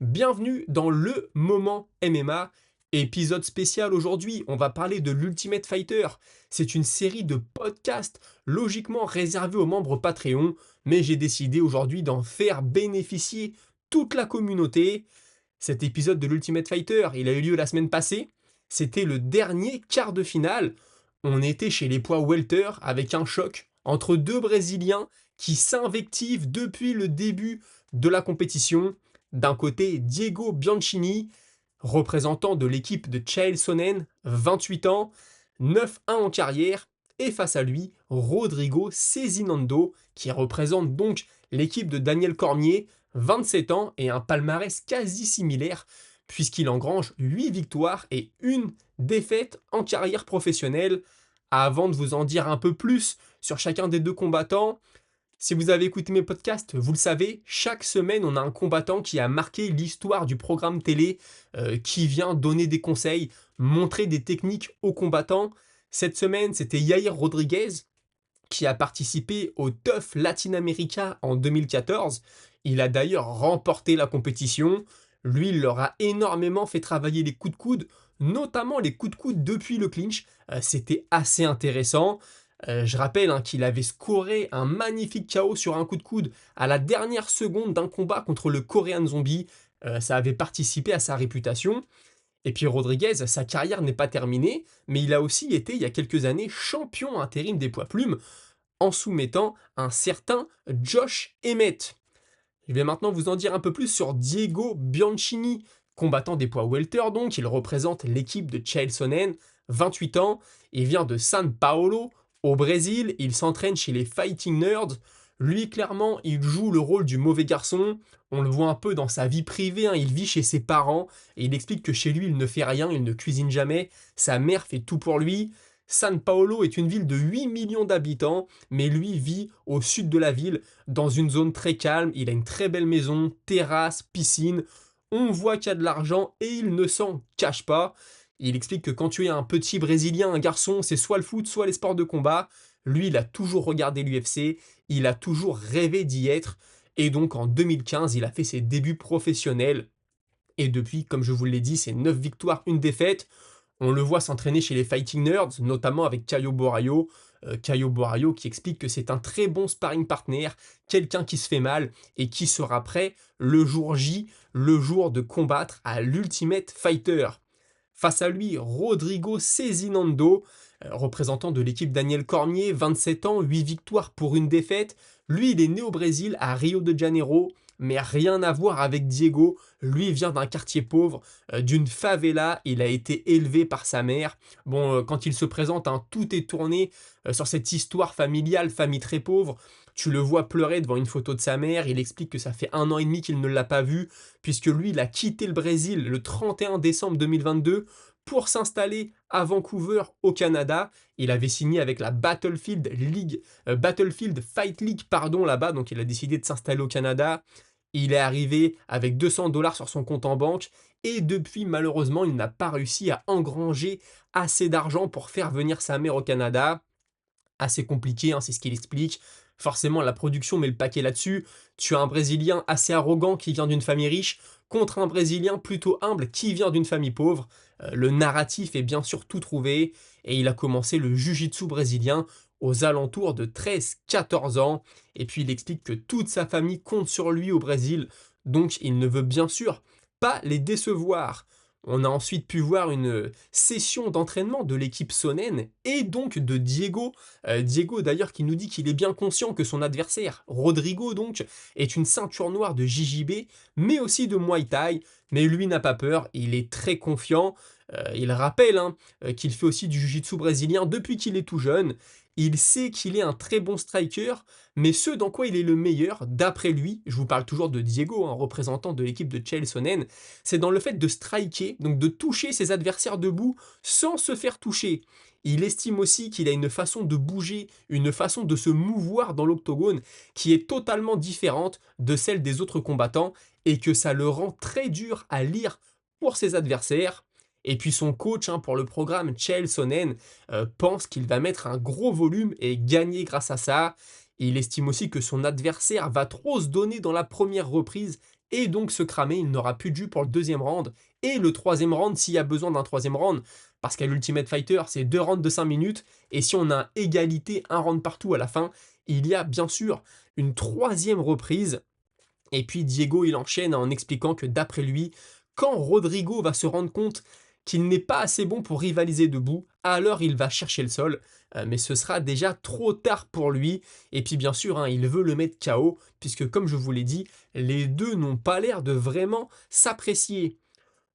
Bienvenue dans le moment MMA, épisode spécial aujourd'hui. On va parler de l'Ultimate Fighter. C'est une série de podcasts logiquement réservés aux membres Patreon, mais j'ai décidé aujourd'hui d'en faire bénéficier toute la communauté. Cet épisode de l'Ultimate Fighter, il a eu lieu la semaine passée. C'était le dernier quart de finale. On était chez les poids welter avec un choc entre deux Brésiliens qui s'invectivent depuis le début de la compétition. D'un côté, Diego Bianchini, représentant de l'équipe de Chael Sonnen, 28 ans, 9-1 en carrière, et face à lui, Rodrigo Cezinando, qui représente donc l'équipe de Daniel Cormier, 27 ans et un palmarès quasi similaire, puisqu'il engrange 8 victoires et une défaite en carrière professionnelle. Avant de vous en dire un peu plus sur chacun des deux combattants, si vous avez écouté mes podcasts, vous le savez, chaque semaine on a un combattant qui a marqué l'histoire du programme télé, qui vient donner des conseils, montrer des techniques aux combattants. Cette semaine, c'était Yair Rodriguez qui a participé au TUF Latin America en 2014. Il a d'ailleurs remporté la compétition. Lui, il leur a énormément fait travailler les coups de coude, notamment les coups de coude depuis le clinch. C'était assez intéressant. Je rappelle qu'il avait scoré un magnifique KO sur un coup de coude à la dernière seconde d'un combat contre le Korean Zombie. Ça avait participé à sa réputation. Et puis Rodriguez, sa carrière n'est pas terminée, mais il a aussi été, il y a quelques années, champion intérim des poids plumes en soumettant un certain Josh Emmett. Je vais maintenant vous en dire un peu plus sur Diego Bianchini, combattant des poids welter donc, il représente l'équipe de Chael Sonnen, 28 ans, il vient de São Paulo, au Brésil, il s'entraîne chez les Fighting Nerds. Lui, clairement, il joue le rôle du mauvais garçon, on le voit un peu dans sa vie privée, il vit chez ses parents, et il explique que chez lui, il ne fait rien, il ne cuisine jamais, sa mère fait tout pour lui. São Paulo est une ville de 8 millions d'habitants, mais lui vit au sud de la ville, dans une zone très calme, il a une très belle maison, terrasse, piscine, on voit qu'il y a de l'argent et il ne s'en cache pas. Il explique que quand tu es un petit Brésilien, un garçon, c'est soit le foot, soit les sports de combat. Lui, il a toujours regardé l'UFC, il a toujours rêvé d'y être, et donc en 2015, il a fait ses débuts professionnels. Et depuis, comme je vous l'ai dit, c'est 9 victoires, une défaite. On le voit s'entraîner chez les Fighting Nerds, notamment avec Caio Borraio. Caio Borraio qui explique que c'est un très bon sparring partner, quelqu'un qui se fait mal et qui sera prêt le jour J, le jour de combattre à l'Ultimate Fighter. Face à lui, Rodrigo Cezinando, représentant de l'équipe Daniel Cormier, 27 ans, 8 victoires pour une défaite. Lui, il est né au Brésil, à Rio de Janeiro, mais rien à voir avec Diego. Lui vient d'un quartier pauvre, d'une favela, il a été élevé par sa mère. Bon, quand il se présente, tout est tourné sur cette histoire familiale, famille très pauvre. Tu le vois pleurer devant une photo de sa mère, il explique que ça fait 1 an et demi qu'il ne l'a pas vue, puisque lui, il a quitté le Brésil le 31 décembre 2022 pour s'installer à Vancouver, au Canada. Il avait signé avec la Battlefield League, Battlefield Fight League, pardon, là-bas, donc il a décidé de s'installer au Canada. Il est arrivé avec 200 dollars sur son compte en banque et depuis, malheureusement, il n'a pas réussi à engranger assez d'argent pour faire venir sa mère au Canada. Assez compliqué, c'est ce qu'il explique. Forcément, la production met le paquet là-dessus. Tu as un Brésilien assez arrogant qui vient d'une famille riche contre un Brésilien plutôt humble qui vient d'une famille pauvre. Le narratif est bien sûr tout trouvé et il a commencé le jiu-jitsu brésilien aux alentours de 13-14 ans. Et puis il explique que toute sa famille compte sur lui au Brésil, donc il ne veut bien sûr pas les décevoir. On a ensuite pu voir une session d'entraînement de l'équipe Sonnen et donc de Diego. Diego d'ailleurs qui nous dit qu'il est bien conscient que son adversaire, Rodrigo donc, est une ceinture noire de JJB, mais aussi de Muay Thai. Mais lui n'a pas peur, il est très confiant. Il rappelle qu'il fait aussi du jiu-jitsu brésilien depuis qu'il est tout jeune. Il sait qu'il est un très bon striker, mais ce dans quoi il est le meilleur, d'après lui, je vous parle toujours de Diego, un représentant de l'équipe de Chael Sonnen, c'est dans le fait de striker, donc de toucher ses adversaires debout sans se faire toucher. Il estime aussi qu'il a une façon de bouger, une façon de se mouvoir dans l'octogone qui est totalement différente de celle des autres combattants et que ça le rend très dur à lire pour ses adversaires. Et puis son coach pour le programme, Chael Sonnen, pense qu'il va mettre un gros volume et gagner grâce à ça. Il estime aussi que son adversaire va trop se donner dans la première reprise et donc se cramer, il n'aura plus de jus pour le deuxième round, et le troisième round s'il y a besoin d'un troisième round, parce qu'à l'Ultimate Fighter, c'est 2 rounds de 5 minutes, et si on a égalité, un round partout à la fin, il y a bien sûr une troisième reprise. Et puis Diego, il enchaîne en expliquant que d'après lui, quand Rodrigo va se rendre compte qu'il n'est pas assez bon pour rivaliser debout, alors il va chercher le sol, mais ce sera déjà trop tard pour lui. Et puis bien sûr, il veut le mettre KO, puisque comme je vous l'ai dit, les deux n'ont pas l'air de vraiment s'apprécier.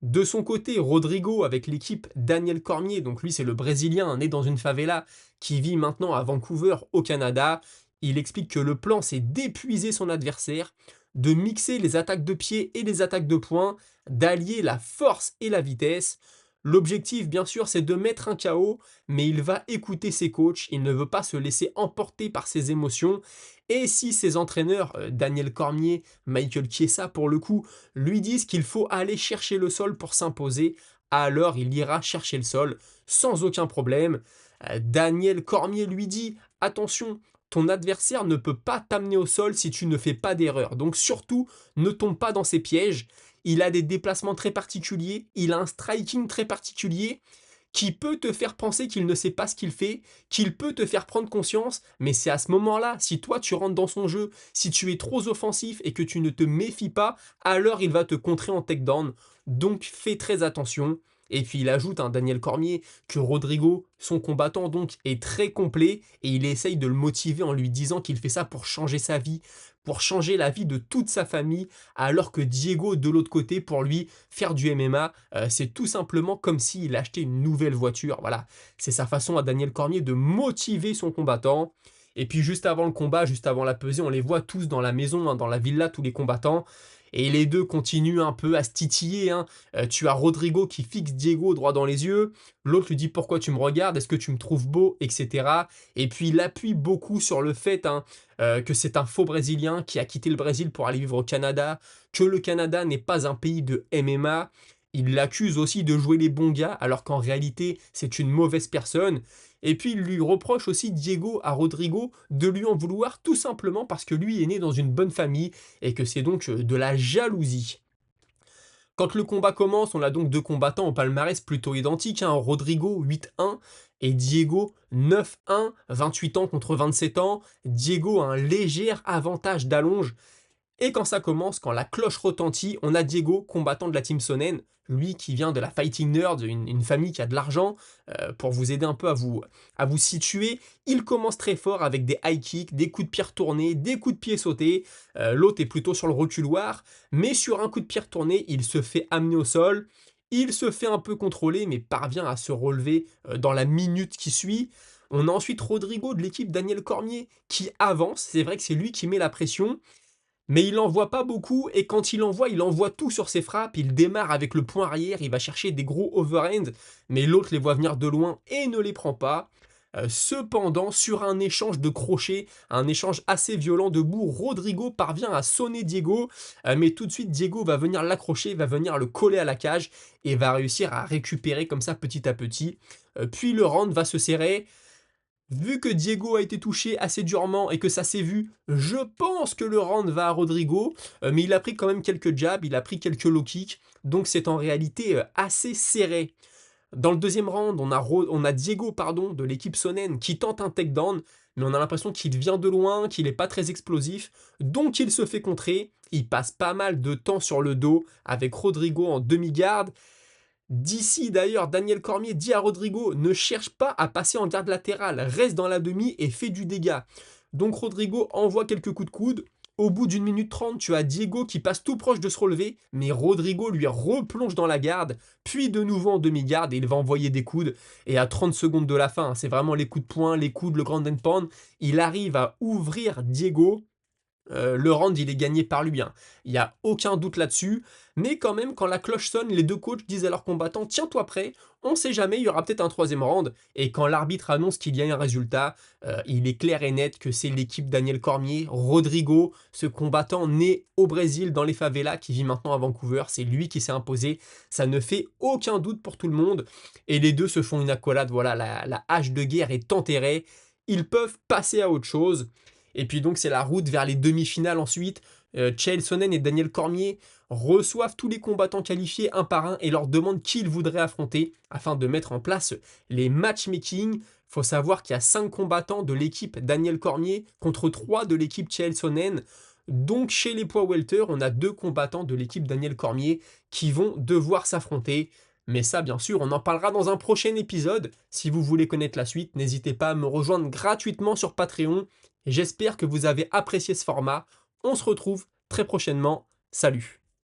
De son côté, Rodrigo, avec l'équipe Daniel Cormier, donc lui c'est le Brésilien né dans une favela qui vit maintenant à Vancouver au Canada, il explique que le plan c'est d'épuiser son adversaire, de mixer les attaques de pied et les attaques de poing, d'allier la force et la vitesse. L'objectif bien sûr c'est de mettre un KO, mais il va écouter ses coachs, il ne veut pas se laisser emporter par ses émotions, et si ses entraîneurs, Daniel Cormier, Michael Chiesa pour le coup, lui disent qu'il faut aller chercher le sol pour s'imposer, alors il ira chercher le sol sans aucun problème. Daniel Cormier lui dit attention, ton adversaire ne peut pas t'amener au sol si tu ne fais pas d'erreur. Donc surtout, ne tombe pas dans ses pièges. Il a des déplacements très particuliers, il a un striking très particulier qui peut te faire penser qu'il ne sait pas ce qu'il fait, qu'il peut te faire prendre conscience, mais c'est à ce moment-là, si toi tu rentres dans son jeu, si tu es trop offensif et que tu ne te méfies pas, alors il va te contrer en takedown. Donc fais très attention. Et puis il ajoute, Daniel Cormier, que Rodrigo, son combattant donc, est très complet et il essaye de le motiver en lui disant qu'il fait ça pour changer sa vie, pour changer la vie de toute sa famille, alors que Diego, de l'autre côté, pour lui, faire du MMA, c'est tout simplement comme s'il achetait une nouvelle voiture. Voilà, c'est sa façon à Daniel Cormier de motiver son combattant. Et puis juste avant le combat, juste avant la pesée, on les voit tous dans la maison, dans la villa, tous les combattants. Et les deux continuent un peu à se titiller. Tu as Rodrigo qui fixe Diego droit dans les yeux. L'autre lui dit pourquoi tu me regardes, est-ce que tu me trouves beau, etc. Et puis il appuie beaucoup sur le fait que c'est un faux Brésilien qui a quitté le Brésil pour aller vivre au Canada, que le Canada n'est pas un pays de MMA. Il l'accuse aussi de jouer les bons gars, alors qu'en réalité, c'est une mauvaise personne. Et puis, il lui reproche aussi Diego à Rodrigo de lui en vouloir tout simplement parce que lui est né dans une bonne famille et que c'est donc de la jalousie. Quand le combat commence, on a donc deux combattants au palmarès plutôt identiques, Rodrigo 8-1 et Diego 9-1, 28 ans contre 27 ans. Diego a un léger avantage d'allonge. Et quand ça commence, quand la cloche retentit, on a Diego, combattant de la Team Sonnen, lui qui vient de la Fighting Nerd, une famille qui a de l'argent, pour vous aider un peu à vous situer. Il commence très fort avec des high kicks, des coups de pied retournés, des coups de pied sautés. L'autre est plutôt sur le reculoir, mais sur un coup de pied retourné, il se fait amener au sol. Il se fait un peu contrôler, mais parvient à se relever dans la minute qui suit. On a ensuite Rodrigo de l'équipe Daniel Cormier qui avance. C'est vrai que c'est lui qui met la pression. Mais il envoie pas beaucoup et quand il envoie tout sur ses frappes. Il démarre avec le poing arrière, il va chercher des gros overhand, mais l'autre les voit venir de loin et ne les prend pas. Cependant, sur un échange de crochets, un échange assez violent debout, Rodrigo parvient à sonner Diego, mais tout de suite Diego va venir l'accrocher, va venir le coller à la cage et va réussir à récupérer comme ça petit à petit. Puis le round va se serrer. Vu que Diego a été touché assez durement et que ça s'est vu, je pense que le round va à Rodrigo, mais il a pris quand même quelques jabs, il a pris quelques low kicks, donc c'est en réalité assez serré. Dans le deuxième round, on a Diego de l'équipe Sonnen qui tente un takedown, mais on a l'impression qu'il vient de loin, qu'il n'est pas très explosif, donc il se fait contrer. Il passe pas mal de temps sur le dos avec Rodrigo en demi-garde. D'ici d'ailleurs, Daniel Cormier dit à Rodrigo ne cherche pas à passer en garde latérale, reste dans la demi et fais du dégât. Donc Rodrigo envoie quelques coups de coude. Au bout d'une minute 30, tu as Diego qui passe tout proche de se relever, mais Rodrigo lui replonge dans la garde, puis de nouveau en demi-garde et il va envoyer des coudes. Et à 30 secondes de la fin, c'est vraiment les coups de poing, les coudes, le grand and pound, il arrive à ouvrir Diego. Le round, il est gagné par lui. Il n'y a aucun doute là-dessus. Mais quand même, quand la cloche sonne, les deux coachs disent à leurs combattants tiens-toi prêt, on sait jamais, il y aura peut-être un troisième round. Et quand l'arbitre annonce qu'il y a un résultat, il est clair et net que c'est l'équipe Daniel Cormier, Rodrigo, ce combattant né au Brésil dans les favelas qui vit maintenant à Vancouver. C'est lui qui s'est imposé. Ça ne fait aucun doute pour tout le monde. Et les deux se font une accolade. Voilà, la hache de guerre est enterrée. Ils peuvent passer à autre chose. Et puis donc c'est la route vers les demi-finales ensuite. Chael Sonnen et Daniel Cormier reçoivent tous les combattants qualifiés un par un et leur demandent qui ils voudraient affronter afin de mettre en place les matchmaking. Faut savoir qu'il y a 5 combattants de l'équipe Daniel Cormier contre 3 de l'équipe Chael Sonnen. Donc chez les poids welter, on a 2 combattants de l'équipe Daniel Cormier qui vont devoir s'affronter. Mais ça, bien sûr, on en parlera dans un prochain épisode. Si vous voulez connaître la suite, n'hésitez pas à me rejoindre gratuitement sur Patreon. Et j'espère que vous avez apprécié ce format. On se retrouve très prochainement. Salut!